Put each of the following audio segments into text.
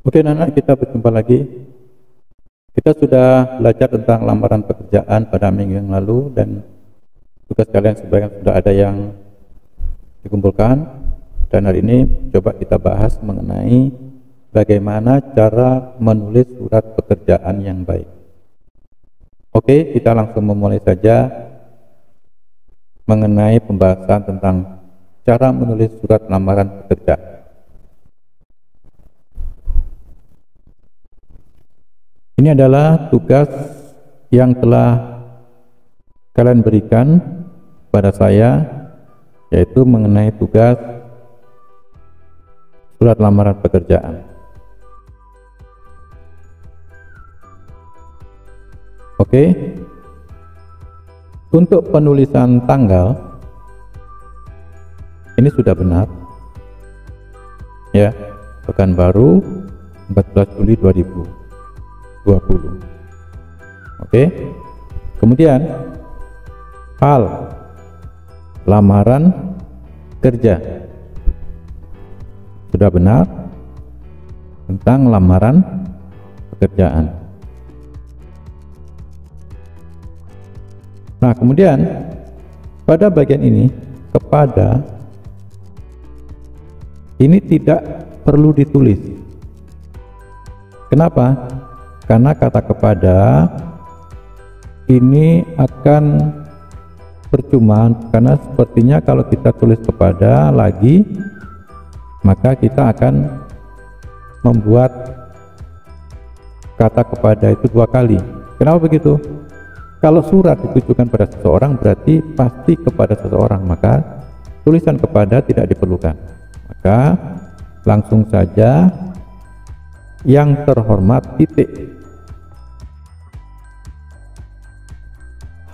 Oke, anak-anak, kita berjumpa lagi. Kita sudah belajar tentang lamaran pekerjaan pada minggu yang lalu, dan tugas kalian sebagian sudah ada yang dikumpulkan. Dan hari ini coba kita bahas mengenai bagaimana cara menulis surat pekerjaan yang baik. Oke, kita langsung memulai saja mengenai pembahasan tentang cara menulis surat lamaran pekerjaan. Ini adalah tugas yang telah kalian berikan pada saya, yaitu mengenai tugas surat lamaran pekerjaan. Oke, untuk penulisan tanggal ini sudah benar, ya, Pekanbaru 14 Juli 2020. Oke. Kemudian hal lamaran kerja sudah benar tentang lamaran pekerjaan. Nah, kemudian pada bagian ini kepada ini tidak perlu ditulis. Kenapa? Karena kata kepada ini akan percuma, karena sepertinya kalau kita tulis kepada lagi, maka kita akan membuat kata kepada itu dua kali. Kenapa begitu? Kalau surat ditujukan pada seseorang berarti pasti kepada seseorang, maka tulisan kepada tidak diperlukan. Maka langsung saja yang terhormat titik.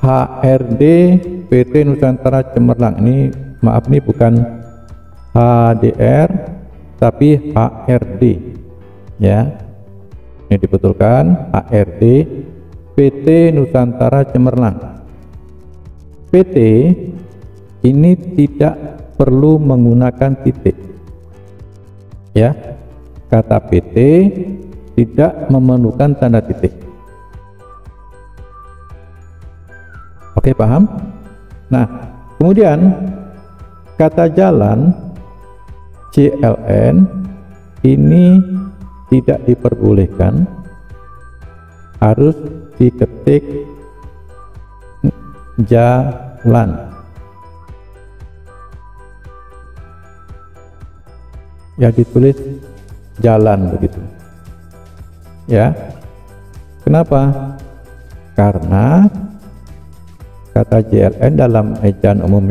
HRD PT Nusantara Cemerlang. Ini maaf, nih bukan HDR tapi HRD, ya. Ini dibetulkan, HRD PT Nusantara Cemerlang. PT ini tidak perlu menggunakan titik, ya. Kata PT tidak memerlukan tanda titik. Oke, paham? Nah, kemudian kata jalan JLN ini tidak diperbolehkan, harus diketik jalan. Ya, ditulis jalan begitu, ya. Kenapa? Karena kata JLN dalam ejaan umum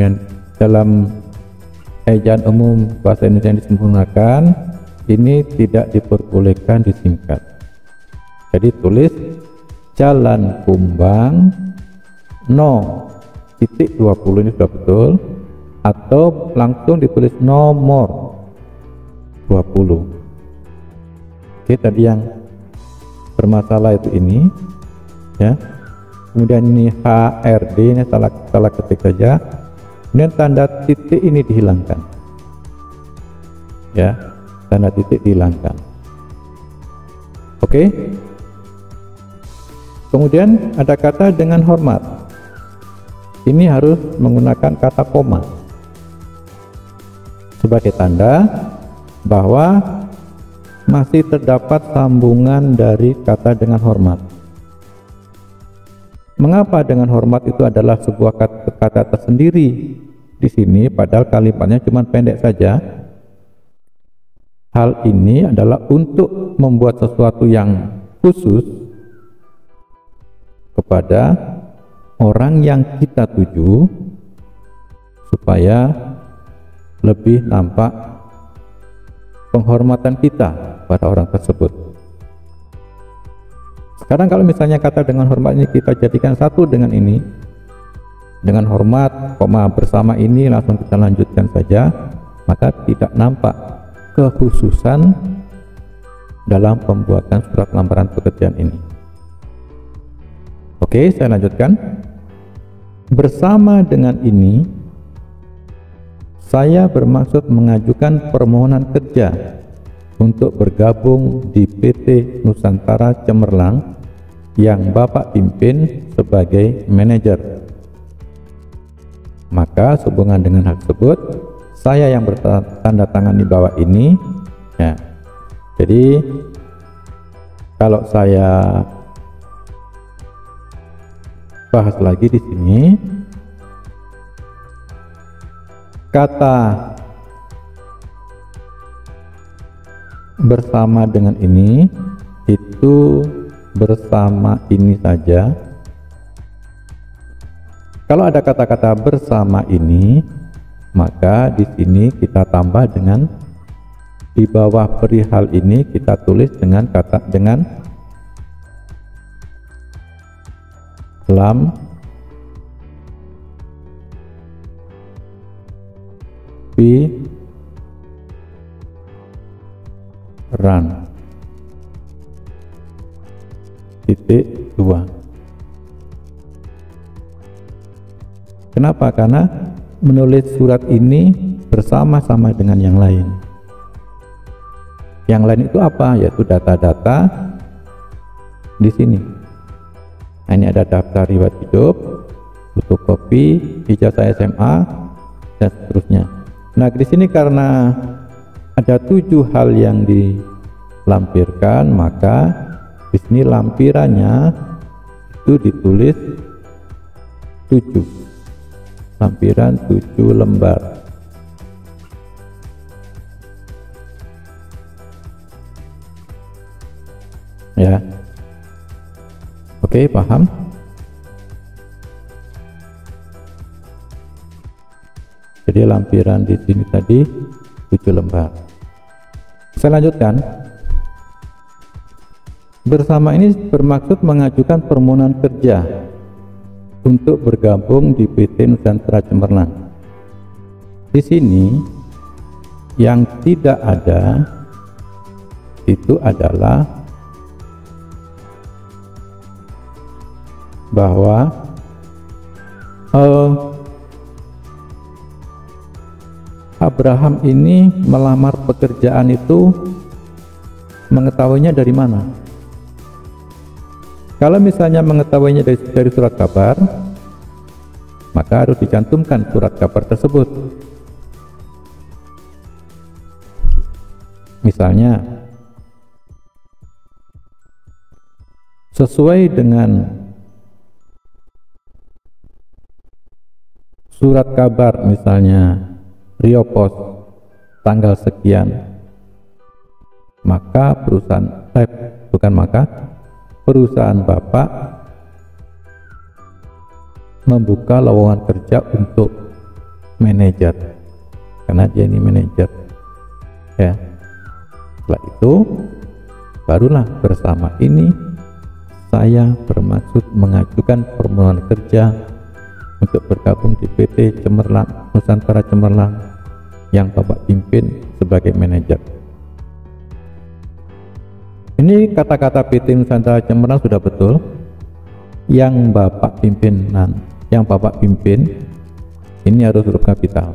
bahasa Indonesia yang disempurnakan ini tidak diperbolehkan disingkat. Jadi tulis Jalan Kumbang 0.20 ini sudah betul, atau langsung ditulis nomor 20. Oke, tadi yang bermasalah itu ini, ya. Kemudian ini HRD ini salah ketik saja. Kemudian tanda titik ini dihilangkan, ya, tanda titik dihilangkan. Oke. Kemudian ada kata dengan hormat. Ini harus menggunakan kata koma sebagai tanda bahwa masih terdapat sambungan dari kata dengan hormat. Mengapa dengan hormat itu adalah sebuah kata tersendiri di sini, padahal kalimatnya cuma pendek saja? Hal ini adalah untuk membuat sesuatu yang khusus kepada orang yang kita tuju supaya lebih nampak penghormatan kita pada orang tersebut. Sekarang kalau misalnya kata dengan hormat ini kita jadikan satu dengan ini, dengan hormat, koma bersama ini, langsung kita lanjutkan saja, maka tidak nampak kekhususan dalam pembuatan surat lamaran pekerjaan ini. Oke, saya lanjutkan. Bersama dengan ini, saya bermaksud mengajukan permohonan kerja untuk bergabung di PT Nusantara Cemerlang yang Bapak pimpin sebagai manajer. Maka sehubungan dengan hal tersebut, saya yang bertanda tangan di bawah ini, ya. Jadi kalau saya bahas lagi di sini, kata bersama dengan ini itu bersama ini saja. Kalau ada kata-kata bersama ini, maka di sini kita tambah dengan di bawah perihal ini kita tulis dengan kata dengan lam ran titik 2. Kenapa? Karena menulis surat ini bersama-sama dengan yang lain. Yang lain itu apa? Yaitu data-data di sini. Nah, ini ada daftar riwayat hidup, fotokopi, ijazah SMA, dan seterusnya. Nah, di sini karena ada 7 hal yang dilampirkan, maka di sini lampirannya itu ditulis 7. Lampiran 7 lembar. Ya. Oke, paham? Jadi lampiran di sini tadi 7 lembar. Saya lanjutkan. Bersama ini bermaksud mengajukan permohonan kerja untuk bergabung di PT Nusantara Cemerlang. Di sini yang tidak ada itu adalah bahwa Abraham ini melamar pekerjaan itu mengetahuinya dari mana? Kalau misalnya mengetahuinya dari surat kabar, maka harus dicantumkan surat kabar tersebut. Misalnya, sesuai dengan surat kabar, misalnya Rio Pos tanggal sekian, maka perusahaan Bapak membuka lowongan kerja untuk manajer, karena dia ini manajer, ya. Setelah itu barulah bersama ini saya bermaksud mengajukan permohonan kerja untuk bergabung di PT Cemerlang Nusantara Cemerlang yang Bapak pimpin sebagai manajer. Ini kata-kata PT Nusantara Cemerlang sudah betul. Yang Bapak pimpin ini harus huruf kapital.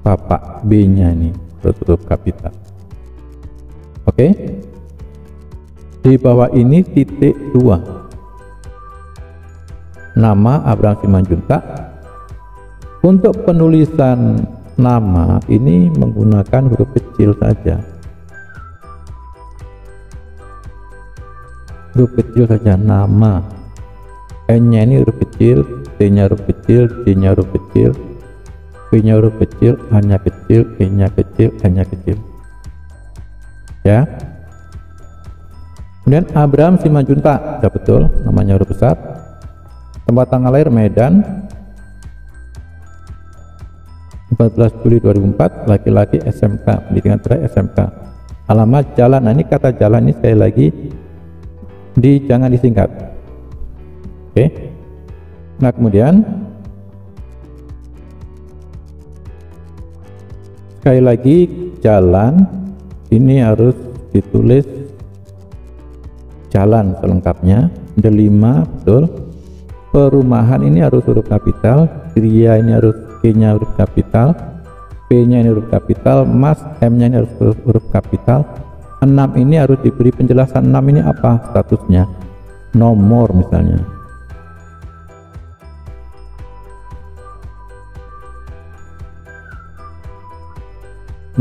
Bapak B-nya ini harus huruf kapital. Oke. Di bawah ini titik 2. Nama Abraham Simanjuntak. Untuk penulisan nama ini menggunakan huruf kecil saja. Huruf kecil saja, nama. N-nya ini huruf kecil, T-nya huruf kecil, D-nya huruf kecil, P-nya huruf kecil, H-nya kecil, E-nya kecil, N-nya kecil. Ya. Kemudian Abraham Simanjuntak, sudah betul, namanya huruf besar. Tempat tanggal lahir Medan, 14 Juli 2004, laki-laki, SMK, pendidikan terakhir SMK. Alamat jalan, nah ini kata jalan ini sekali lagi jangan disingkat. Oke. Nah, kemudian sekali lagi jalan ini harus ditulis jalan selengkapnya. Delima, betul. Perumahan ini harus huruf kapital, Gria ini harus G-nya huruf kapital, P-nya ini huruf kapital, Mas, M-nya ini harus huruf kapital. 6 ini harus diberi penjelasan. 6 ini apa statusnya? Nomor misalnya.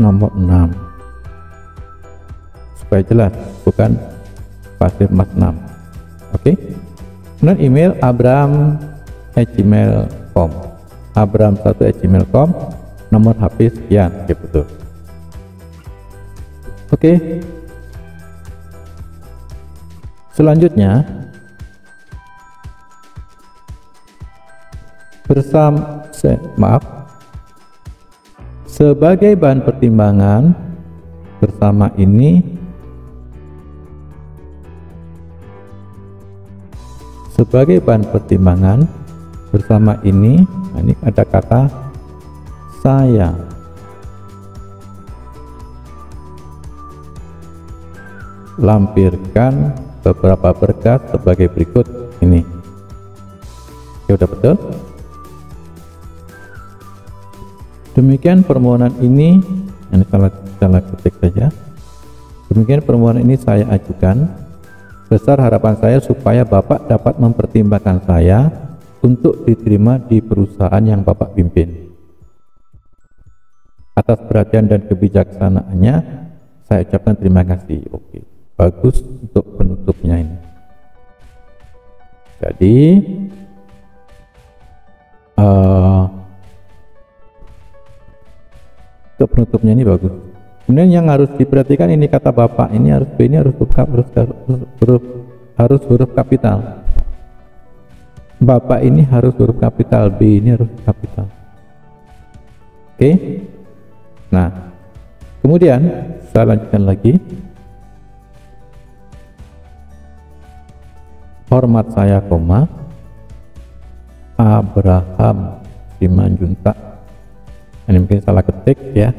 Nomor 6. Supaya jelas, bukan pasif Mas 6. Oke. Kemudian email abraham@gmail.com. abraham1@gmail.com. Nomor HP sekian, ya betul. Oke. Selanjutnya sebagai bahan pertimbangan bersama ini nah ini ada kata saya. Lampirkan beberapa berkas sebagai berikut ini. Ya udah betul. Demikian permohonan ini salah ketik saja. Demikian permohonan ini saya ajukan. Besar harapan saya supaya Bapak dapat mempertimbangkan saya untuk diterima di perusahaan yang Bapak pimpin. Atas perhatian dan kebijaksanaannya saya ucapkan terima kasih. Oke, bagus untuk penutupnya ini. Jadi untuk penutupnya ini bagus. Kemudian yang harus diperhatikan ini kata Bapak ini harus B ini harus huruf kapital. Bapak ini harus huruf kapital, B ini harus kapital. Oke. Nah, kemudian saya lanjutkan lagi. Hormat saya, koma, Abraham Simanjuntak. Ini mungkin salah ketik ya.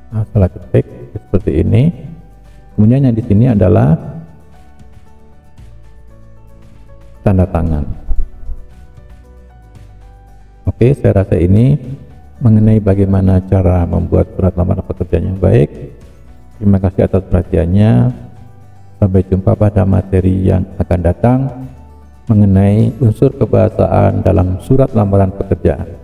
Nah, salah ketik seperti ini. Kemudian yang di sini adalah tanda tangan. Oke, saya rasa ini mengenai bagaimana cara membuat surat lamaran pekerjaan yang baik. Terima kasih atas perhatiannya. Sampai jumpa pada materi yang akan datang mengenai unsur kebahasaan dalam surat lamaran pekerjaan.